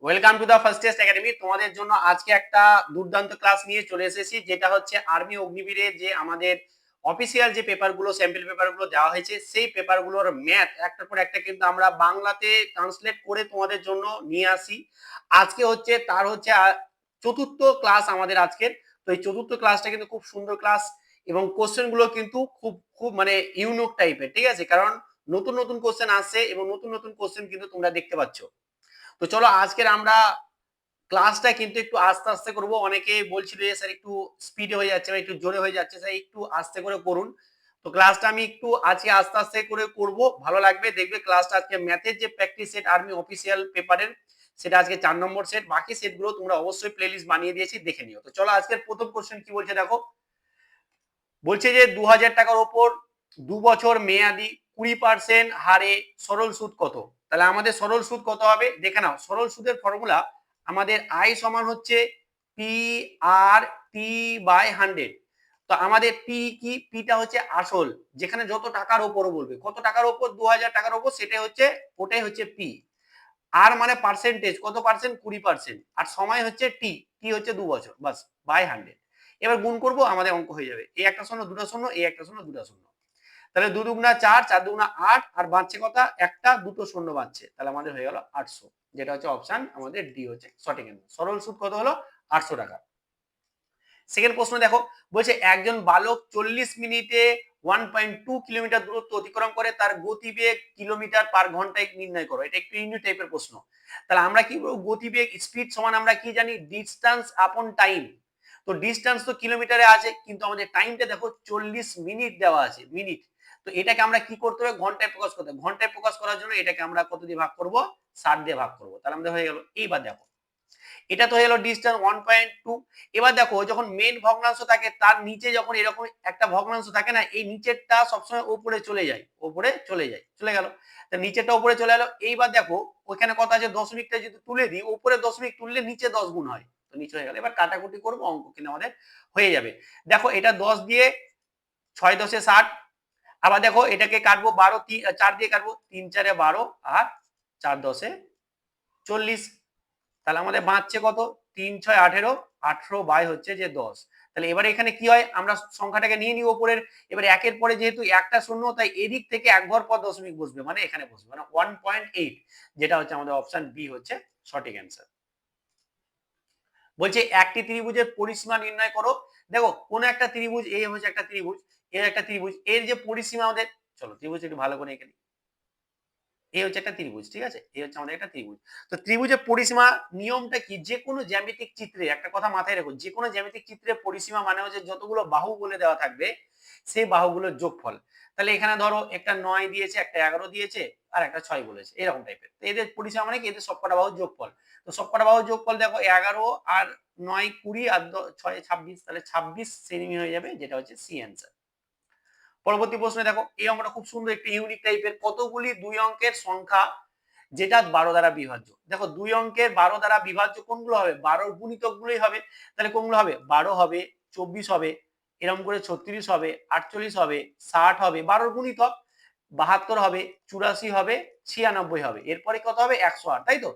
Welcome to the first test academy. তোমাদের জন্য আজকে একটা দুর্দান্ত ক্লাস নিয়ে চলে এসেছি, যেটা হচ্ছে আর্মি অগ্নিবীরের যে আমাদের অফিসিয়াল যে পেপারগুলো, স্যাম্পল পেপারগুলো দেওয়া হয়েছে, সেই পেপারগুলোর ম্যাথ একটার পর একটা কিন্তু আমরা বাংলাতে ট্রান্সলেট করে তোমাদের জন্য নিয়ে আসি। আজকে হচ্ছে তার হচ্ছে চতুর্থ ক্লাস আমাদের আজকের। তো এই চতুর্থ ক্লাসটা কিন্তু খুব সুন্দর ক্লাস, এবং কোশ্চেন গুলো কিন্তু খুব খুব মানে ইউনিক টাইপের, ঠিক আছে? কারণ নতুন নতুন কোশ্চেন আসছে এবং নতুন নতুন কোশ্চেন কিন্তু তোমরা দেখতে পাচ্ছ। তো চলো আজকের আমরা ক্লাসটা কিন্তু একটু আস্তে আস্তে করব। অনেকে বলছিল যে স্যার একটু স্পিডে হয়ে যাচ্ছে বা একটু জোরে হয়ে যাচ্ছে, স্যার একটু আস্তে করে করুন। তো ক্লাসটা আমি একটু আজকে আস্তে আস্তে করে করব, ভালো লাগবে দেখবে ক্লাসটা। আজকে ম্যাথের যে প্র্যাকটিস সেট আর্মি অফিসিয়াল পেপারের, সেটা আজকে 4 নম্বর সেট। বাকি সেটগুলো তোমরা অবশ্যই প্লেলিস্ট বানিয়ে দিয়েছি, দেখে নিও। তো চলো আজকের প্রথম কোশ্চেন কি বলছে দেখো। বলছে যে 2000 টাকার উপর 2 বছর মেয়াদি 20% হারে সরল সুদ কত? তাহলে আমাদের সরল সুদ কত হবে দেখে নাও। সরল সুদের ফর্মুলা আমাদের আই সমান হচ্ছে পি আর টি বাই 100। তো আমাদের পি কি? পিটা হচ্ছে আসল, যেখানে যত টাকার উপর বলবে, কত টাকার উপর, 2000 টাকার উপর, সেটাই হচ্ছে, ওটাই হচ্ছে পি। আর মানে পার্সেন্টেজ, কত পার্সেন্ট? 20%। আর সময় হচ্ছে টি, টি হচ্ছে 2 বছর, বাস, বাই 100। এবার গুণ করব, আমাদের অঙ্ক হয়ে যাবে। এই একটা শূন্য, দুটো শূন্য, এই একটা শূন্য, দুটো শূন্য। তাহলে 2 দুগুণা 4, 4 দুগুণা 8, আর বাঁচছে কথা একটা, দুটো শূন্য বাঁচছে। তাহলে আমাদের হয়ে গেল 800, যেটা হচ্ছে অপশন আমাদের ডি হচ্ছে সঠিক অ্যান্সার। সরল সুদ কত হলো? 800 টাকা। সেকেন্ড প্রশ্ন দেখো, বলছে একজন বালক 40 মিনিটে 1.2 কিলোমিটার দূরত্ব অতিক্রম করে, তার গতিবেগ কিলোমিটার পার ঘন্টায় নির্ণয় করো। এটা একটু ইউনিক টাইপের প্রশ্ন। তাহলে আমরা কি বলবো? গতিবেগ স্পিড সমান আমরা কি জানি? ডিস্টেন্স আপন টাইম। তো ডিস্টেন্স তো কিলোমিটারে আছে, কিন্তু আমাদের টাইমটা দেখো 40 মিনিট দেওয়া আছে, মিনিট। তো এটাকে আমরা কি করতে হবে? ঘন্টায় প্রকাশ করতে হবে। ঘন্টায় প্রকাশ করার জন্য এটাকে আমরা কত দিয়ে ভাগ করব? 60 দিয়ে ভাগ করব। তাহলে আমাদের হয়ে গেল। এইবার দেখো, এটা তো হলো ডিস্টেন্স 1.2। এবার দেখো, যখন মেন ভগ্নাংশ থাকে তার নিচে যখন এরকম একটা ভগ্নাংশ থাকে না, এই নিচেরটা সবসময় উপরে চলে যায়, উপরে চলে যায়, চলে গেল। তা নিচেরটা উপরে চলে গেল। এইবার দেখো ওখানে কথা আছে, দশমিকটা যদি তুলে দিই, উপরে দশমিক তুললে নিচে 10 গুণ হয়, তো নিচে হয়ে গেল। এবার কাটাকুটি করবো, অঙ্ক কিন্তু আমাদের হয়ে যাবে। দেখো এটা 10 দিয়ে 6 10 60। আবার দেখো এটাকে কাটবো 12, 4 দিয়ে কাটবো, 3 4 12, আর 4 10 40। তাহলে আমাদের বাঁচছে কত? 3 6 18, 18 বাই হচ্ছে যে 10। তাহলে এবারে এখানে কি হয়? আমরা সংখ্যাটাকে নিয়ে নিব উপরের। এবারে একের পরে যেহেতু একটা শূন্য, তাই এদিক থেকে এক ঘর পর দশমিক বসবে, মানে এখানে বসবে, মানে 1.8, যেটা হচ্ছে আমাদের অপশন বি হচ্ছে সঠিক অ্যান্সার। বলছে একটি ত্রিভুজের পরিসীমা নির্ণয় করো। দেখো কোন একটা ত্রিভুজ, এই হচ্ছে একটা ত্রিভুজ, এর একটা ত্রিভুজ, এর যে পরিসীমা আমাদের, চলো ত্রিভুজ একটু ভালো করে এখানে, এই হচ্ছে একটা ত্রিভুজ, ঠিক আছে? এই হচ্ছে আমাদের একটা ত্রিভুজ। তো ত্রিভুজের পরিসীমা নিয়মটা কি? যে কোনো জ্যামিতিক চিত্রে একটা কথা মাথায় রাখো, যে কোনো জ্যামিতিক চিত্রে পরিসীমা মানে হচ্ছে যতগুলো বাহু বলে দেওয়া থাকবে সেই বাহুগুলোর যোগফল। তাহলে এখানে ধরো একটা 9 দিয়েছে, একটা 11 দিয়েছে, আর একটা 6 বলেছে, এরকম টাইপের। তো এদের পরিসীমা মানে কি? এদের সবকটা বাহুর যোগফল। তো সবকটা বাহুর যোগফল দেখো 11 আর 9 20 আর 6 26, তাহলে 26 সেমি হয়ে যাবে, যেটা হচ্ছে সি অ্যান্সার। পরবর্তী প্রশ্নে দেখো, এই অঙ্কটা খুব সুন্দর, একটি ইউনিক টাইপের। কতগুলি 2 অঙ্কের সংখ্যা যেটা 12 দ্বারা বিভাজ্য? দেখো 2 অঙ্কের 12 দ্বারা বিভাজ্য কোনগুলো হবে? 12 গুণিতক গুলোই হবে। তাহলে কোনগুলো হবে? 12 হবে, 24 হবে, এরকম করে 36 হবে, 48 হবে, 60 হবে, 12 গুণিতক। 72 হবে, 84 হবে, 96 হবে, এরপরে কত হবে? 108, তাই তো?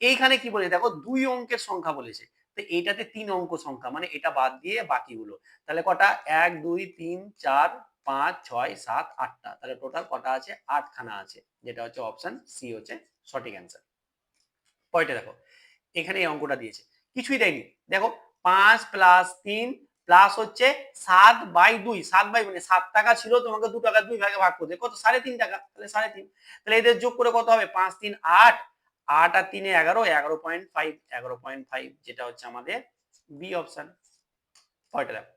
এইখানে কি বলেছে দেখো, 2 অঙ্কের সংখ্যা বলেছে। তো এইটাতে 3 অঙ্ক সংখ্যা, মানে এটা বাদ দিয়ে বাকিগুলো। তাহলে কটা? 1 2 3 4 5 6 7 8টা। তাহলে টোটাল কটা আছে? 8 খানা আছে, যেটা হচ্ছে অপশন সি হচ্ছে সঠিক অ্যান্সার। পরেরটা দেখো, এখানে এই অঙ্কটা দিয়েছে, কিছুই দেয়নি। দেখো 5 প্লাস 3 প্লাস হচ্ছে 7 বাই 2, 7 বাই, মানে 7 টাকা ছিল, তোমাকে 2 টাকা 2 ভাগে ভাগ করতে, কত? 3.5 টাকা। তাহলে 3.5, তাহলে এদের যোগ করে কত হবে? 5 3 8, 8 আর 3 11, 11.5, 11.5, যেটা হচ্ছে আমাদের বি অপশন। পরেরটা দেখো,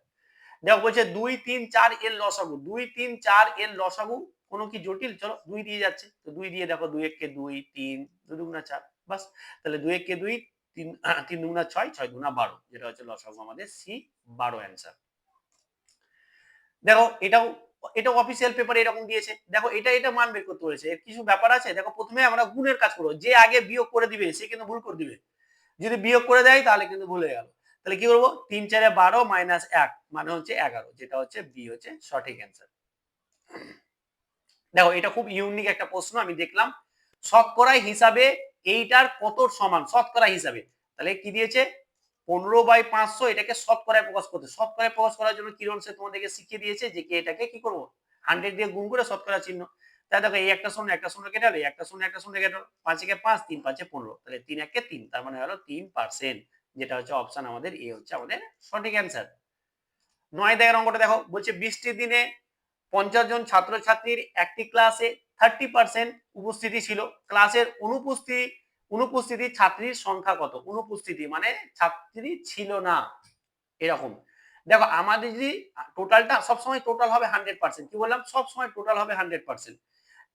দেখো বলছে 2 3 4 এর লসাগু, 2 3 4 এর লসাগু কোনো কি জটিল? চলো 2 দিয়ে যাচ্ছে, তো 2 দিয়ে দেখো, 2 1 কে 2, 3, 2 দুগুণা 4, বাস। তাহলে 2 1 কে 2, 3 3 দুগুণা 6, 6 দুগুণা 12, যেটা হচ্ছে লসাগু আমাদের সি 12 অ্যান্সার। দেখো এটাও, এটাও অফিসিয়াল পেপারে এরকম দিয়েছে। দেখো এটা এটা মান বের করতে বলেছে, এর কিছু ব্যাপার আছে। দেখো প্রথমে আমরা গুণের কাজ করবো, যে আগে বিয়োগ করে দিবে সে কিন্তু ভুল করে দিবে। যদি বিয়োগ করে দেয় তাহলে কিন্তু ভুল হয়ে গেল। তাহলে কি করবো? 3 4 12 মাইনাস 1 মানে হচ্ছে 11, যেটা হচ্ছে বি হচ্ছে সঠিক অ্যান্সার। দেখো এটা খুব ইউনিক একটা প্রশ্ন আমি দেখলাম। শতকরা হিসাবে এইটার কত সমান শতকরা হিসাবে, তাহলে কি দিয়েছে 15/500, এটাকে শতকরায় প্রকাশ করতে, শতকরায় প্রকাশ করার জন্য কিরণ সে তোমাদেরকে শিখিয়ে দিয়েছে যে কি এটাকে কি করব 100 দিয়ে গুণ করে শতকরা চিহ্ন। তাই দেখো এই একটা শূন্য একটা শূন্য কেটে গেল, একটা শূন্য একটা শূন্য কেটে গেল, 5 একে 5, 3 5 এ 15, তাহলে 3 একে 3, তার মানে হলো 3%, যেটা হচ্ছে অপশন আমাদের এ হচ্ছে আমাদের সঠিক অ্যান্সার। 9 দাগের অঙ্কটা দেখো, বলছে বৃষ্টির দিনে 50 জন ছাত্রছাত্রীর একটি ক্লাসে 30% উপস্থিতি ছিল, ক্লাসের অনুপস্থিতি ছাত্রীর সংখ্যা কত? অনুপস্থিতি মানে ছাত্রী ছিল না, এরকম। দেখো আমাদের যদি টোটালটা সবসময় টোটাল হবে 100%, কি বললাম সবসময় টোটাল হবে 100%,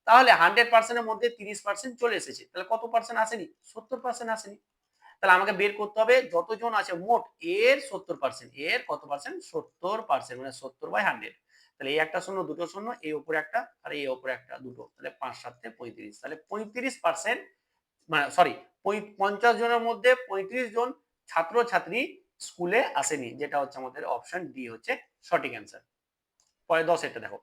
তাহলে 100% এর মধ্যে 30% চলে এসেছে, তাহলে কত পার্সেন্ট আসেনি? 70% আসেনি। তাহলে আমাকে বের করতে হবে যতজন আছে মোট এর 70%, এর কত পার্সেন্ট? 70%, মানে 70/100। তাহলে এই একটা শূন্য দুটো শূন্য, এই উপরে একটা আর এই উপরে একটা দুটো, তাহলে 5 7 35, তাহলে 35%, মানে সরি 50 জনের মধ্যে 35 জন ছাত্রছাত্রী স্কুলে আসেনি, যেটা হচ্ছে আমাদের অপশন ডি হচ্ছে সঠিক অ্যান্সার। পরে 10 এটা দেখো,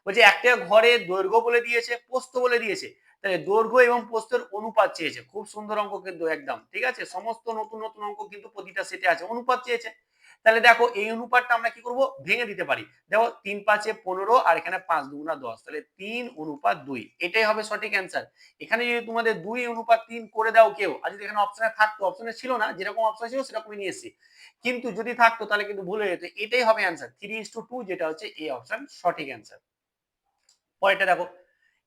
বলছে একটা ঘরে দৈর্ঘ্য বলে দিয়েছে, প্রস্থ বলে দিয়েছে, তাহলে দৈর্ঘ্য এবং প্রস্থের অনুপাত চেয়েছে। খুব সুন্দর অঙ্ক কিন্তু একদম, ঠিক আছে, সমস্ত নতুন নতুন অঙ্ক কিন্তু প্রতিটা সেটে আছে, অনুপাত চেয়েছে। তাহলে দেখো এই অনুপাতটা আমরা কি করব, ভেঙে দিতে পারি। দেখো 3 5 এ 15 আর এখানে 5 2 10, তাহলে 3:2, এটাই হবে সঠিক অ্যান্সার। এখানে যদি তোমাদের 2:3 করে দাও কেউ, আর যদি এখানে অপশনে থাকতো, অপশনে ছিল না, যেরকম অপশন ছিল সেরকমই নিয়ে এসেছি, কিন্তু যদি থাকতো তাহলে কিন্তু ভুল হয়ে যেত। এটাই হবে অ্যান্সার 3:2, যেটা হচ্ছে এই অপশন সঠিক অ্যান্সার। পরেরটা দেখো,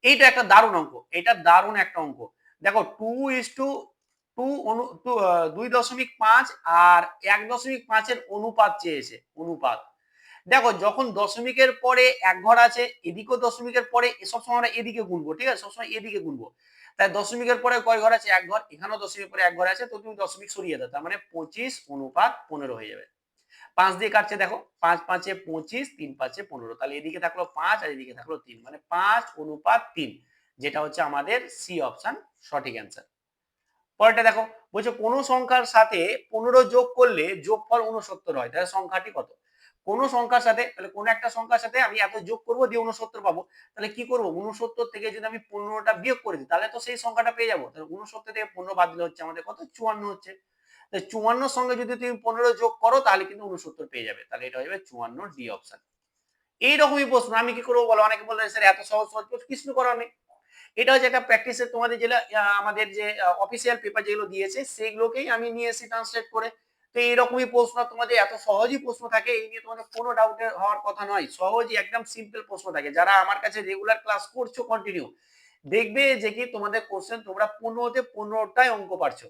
এইটা একটা দারুণ অঙ্ক, এটা দারুণ একটা অঙ্ক। দেখো 2:2.5 আর 1.5 এর অনুপাত চেয়েছে, অনুপাত। দেখো যখন দশমিকের পরে এক ঘর আছে, এদিকেও দশমিকের পরে সবসময় আমরা এদিকে গুনবো, ঠিক আছে, সবসময় এদিকে গুনবো। তাই দশমিকের পরে কয় ঘর আছে? এক ঘর, এখানেও দশমিকের পরে এক ঘর আছে, তো তুমি দশমিক সরিয়ে দাও, তার মানে 25:15 হয়ে যাবে। 5 দিয়ে কাটছে দেখো, 5 5 এ 25, 3 5 এ 15, তাহলে এদিকে থাকলো 5 আর এদিকে থাকলো 3, মানে 5:3, যেটা হচ্ছে আমাদের সি অপশন সঠিক অ্যান্সার। পরেরটা দেখো, বলছে কোন সংখ্যার সাথে 15 যোগ করলে যোগফল 69 হয়, তাহলে সংখ্যাটি কত? কোন সংখ্যার সাথে, তাহলে কোন একটা সংখ্যার সাথে আমি এত যোগ করব দিয়ে 69 পাবো, তাহলে কি করব 69 থেকে যদি আমি 15টা বিয়োগ করে দিই তাহলে তো সেই সংখ্যাটা পেয়ে যাবো। তাহলে 69 থেকে 15 বাদ দিলে হচ্ছে আমাদের কত? 54 হচ্ছে। 54 সঙ্গে যদি তুমি 15 যোগ করো তাহলে কিন্তু 69 পেয়ে যাবে, তাহলে এটা হয়ে যাবে 54, ডি অপশন। এইরকমই প্রশ্ন আমি কি করবো বলো, অনেকে বললেন স্যার এত সহজ সহজ প্রশ্ন কিছু করার নেই। এটা হচ্ছে একটা প্র্যাকটিসের, তোমাদের যেটা আমাদের যে অফিসিয়াল পেপার যেগুলো দিয়েছে সেগুলোকেই আমি নিয়ে এসে ট্রান্সলেট করে। তো এইরকমই প্রশ্ন তোমাদের এত সহজই প্রশ্ন থাকে, এই নিয়ে তোমাদের কোনো ডাউট হওয়ার কথা নয়, সহজই একদম সিম্পল প্রশ্ন থাকে। যারা আমার কাছে রেগুলার ক্লাস করছো কন্টিনিউ, দেখবে যে কি তোমাদের কোশ্চেন তোমরা 15তে 15টাই অঙ্ক পারছো,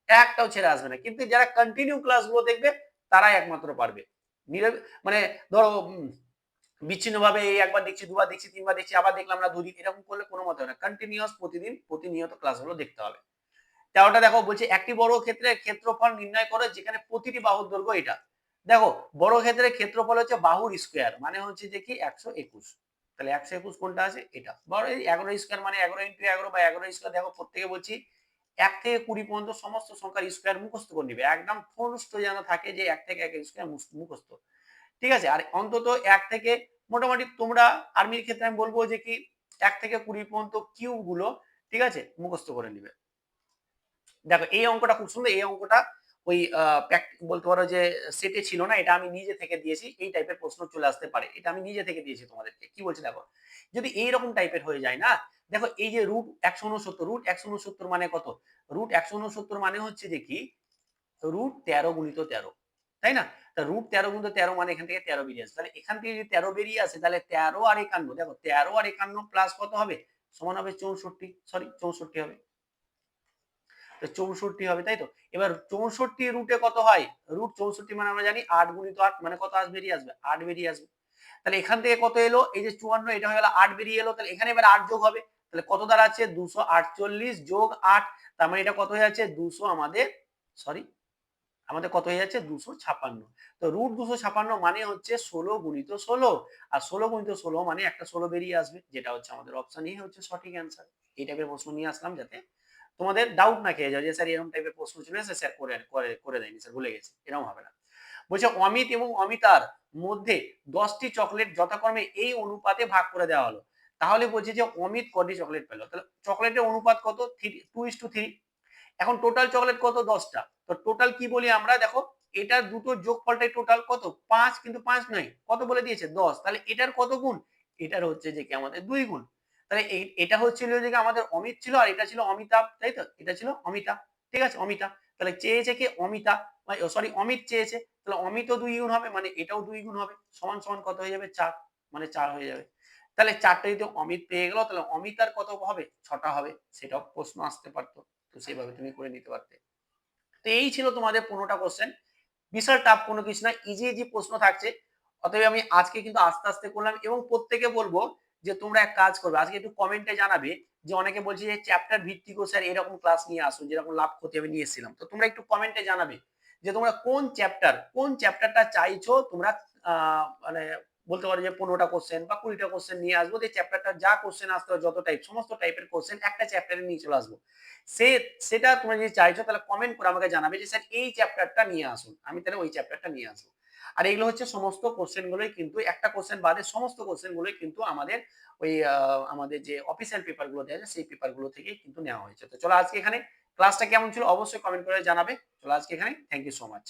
একটাও ছেড়ে আসবে না। কিন্তু যারা কন্টিনিউ ক্লাসগুলো দেখবে তারাই একমাত্র পারবে। মানে ধরো বিচ্ছিন্নভাবে এই একবার দেখছি, দুবার দেখছি, তিনবার দেখছি, আবার দেখলাম না দুদিন, এরকম করলে কোনো মতে হবে না। কন্টিনিউয়াস প্রতিদিন প্রতিনিয়ত ক্লাসগুলো দেখতে হবে। 13টা দেখো, বলছে একটি বড় ক্ষেত্রের ক্ষেত্রফল নির্ণয় করো যেখানে প্রতিটি বাহুর দৈর্ঘ্য এটা। দেখো বড় ক্ষেত্রের ক্ষেত্রফল হচ্ছে বাহুর স্কোয়ার, মানে হচ্ছে যে কি 121, তাহলে 121 কোনটা আছে? এটা। বড় এই 11 স্কোয়ার মানে 11 × 11 বা 11 স্কোয়ার। দেখো প্রত্যেকে বলছি 1 থেকে 20 পর্যন্ত সমস্ত সংখ্যার স্কোয়ার মুখস্থ করে নিবে, একদম ঠোঁষ্ট যেন থাকে যে 1 থেকে 1 স্কোয়ার মুখস্থ, ঠিক আছে। আর অন্তত 1 থেকে মোটামুটি তোমরা আর্মির ক্ষেত্রে আমি বলবো যে কি 1 থেকে 20 পর্যন্ত কিউব গুলো, ঠিক আছে, মুখস্থ করে নিবে। দেখো এই অঙ্কটা খুব সুন্দর, এই অঙ্কটা ওই বলতে পারো যে সেটে ছিল না, এটা আমি নিজে থেকে দিয়েছি। এই টাইপের প্রশ্ন চলে আসতে পারে, এটা আমি নিজে থেকে দিয়েছি তোমাদেরকে। কি বলছি দেখো, যদি এইরকম টাইপের হয়ে যায় না, দেখো এই যে √169 মানে কত? √169 মানে হচ্ছে যে কি √13 × 13, তাই না? তা √13 × 13 মানে এখান থেকে 13 বেরিয়ে আসে, তাহলে এখান থেকে যদি 13 বেরিয়ে আসে তাহলে 13 আর 51, দেখো 13 আর 51 প্লাস কত হবে? সমান হবে 64, সরি 64 হবে, 64 হবে, তাই তো। এবার 64 রুটে কত হয়? √64 মানে আমরা জানি 8 × 8 মানে কত বেরিয়ে আসবে? 8 বেরিয়ে আসবে। তাহলে এখান থেকে কত এলো? এই যে 54, এটা হয়ে গেল 8 বেরিয়ে এলো, তাহলে এখানে এবার 8 যোগ হবে, তাহলে কত দাঁড়াচ্ছে? 248 যোগ 8, তার মানে এটা কত হয়ে যাচ্ছে? 200 আমাদের, সরি আমাদের কত হয়ে যাচ্ছে? 256। তো √256 মানে হচ্ছে 16 × 16, আর 16 × 16 মানে একটা 16 বেরিয়ে আসবে, যেটা হচ্ছে আমাদের অপশন এ হচ্ছে সঠিক অ্যান্সার। এই টাইপের প্রশ্ন নিয়ে আসলাম যাতে তোমাদের ডাউট না খেয়ে যাও যে স্যার এরকম টাইপের প্রশ্ন চলে এসেছে, স্যার করে করে করে দেয়নি, স্যার ভুলে গেছি, এরকম হবে না। বলছে অমিত এবং অমিতার মধ্যে 10টি চকলেট যথাক্রমে এই অনুপাতে ভাগ করে দেওয়া হলো, তাহলে বলছে যে অমিত কটি চকলেট পেল, তাহলে চকলেটের অনুপাত কত? 2:3। এখন টোটাল চকলেট কত? 10টা। তো টোটাল কি বলি আমরা? দেখো এটার দুটো যোগফলটাই টোটাল কত? 5, কিন্তু 5 নয়। কত বলে দিয়েছে? 10। তাহলে এটার কত গুণ? এটার হচ্ছে যে কি আমাদের 2 গুণ। তাহলে এটা হচ্ছিল যে কি আমাদের অমিত ছিল, আর এটা ছিল অমিতাভ, তাই তো? এটা ছিল অমিতা। ঠিক আছে? অমিতা। তাহলে চেয়েছে কি? অমিতা, সরি অমিত চেয়েছে। তাহলে অমিতও 2 গুণ হবে, মানে এটাও 2 গুণ হবে। সমান, সমান কত হয়ে যাবে? 4, মানে 4 হয়ে যাবে। তাহলে 4 টা যদি অমিত পেয়ে গেল, তাহলে অমিতার কত হবে? 6 টা হবে। সেটাও প্রশ্ন আসতে পারত। তো সেভাবে তুমি করে নিতে পারতে। তো এই ছিল তোমাদের 15টা কোশ্চেন। বিশাল টাফ কোনো কিছু না, ইজি ইজি প্রশ্ন থাকছে। অতএব আমি আজকে কিন্তু আস্তে আস্তে করলাম, এবং প্রত্যেকে বলবো যে তোমরা এক কাজ করবে, আজকে একটু কমেন্টে জানাবে যে অনেকে বলছে যে চ্যাপ্টার ভিত্তিক স্যার এরকম ক্লাস নিয়ে আসুন, যেরকম লাভ ক্ষতি আমি নিয়ে এসেছিলাম। তো তোমরা একটু কমেন্টে জানাবে যে তোমরা কোন চ্যাপ্টারটা চাইছো তোমরা, মানে বলতে পারো যে 15টা কোশ্চেন বা 20টা কোশ্চেন নিয়ে আসবো, যে চ্যাপ্টারটা যা কোশ্চেন আসতে হয়, যত টাইপ, সমস্ত টাইপের কোশ্চেন একটা চ্যাপ্টারে নিয়ে চলে আসবো। সে সেটা তোমরা যদি চাইছো তাহলে কমেন্ট করে আমাকে জানাবে যে স্যার এই চ্যাপ্টারটা নিয়ে আসুন, আমি তাহলে ওই চ্যাপ্টারটা নিয়ে আসবো। আর এগুলো হচ্ছে সমস্ত কোশ্চেন গুলোই কিন্তু, একটা কোশ্চেন বাদে সমস্ত কোশ্চেন গুলোই কিন্তু আমাদের ওই আমাদের যে অফিসিয়াল পেপার গুলো দেওয়া যায় সেই পেপার গুলো থেকেই কিন্তু নেওয়া হয়েছে। তো চলো আজকে এখানে, ক্লাসটা কেমন ছিল অবশ্যই কমেন্ট করে জানাবে। চলো আজকে এখানে, থ্যাংক ইউ সো মাচ।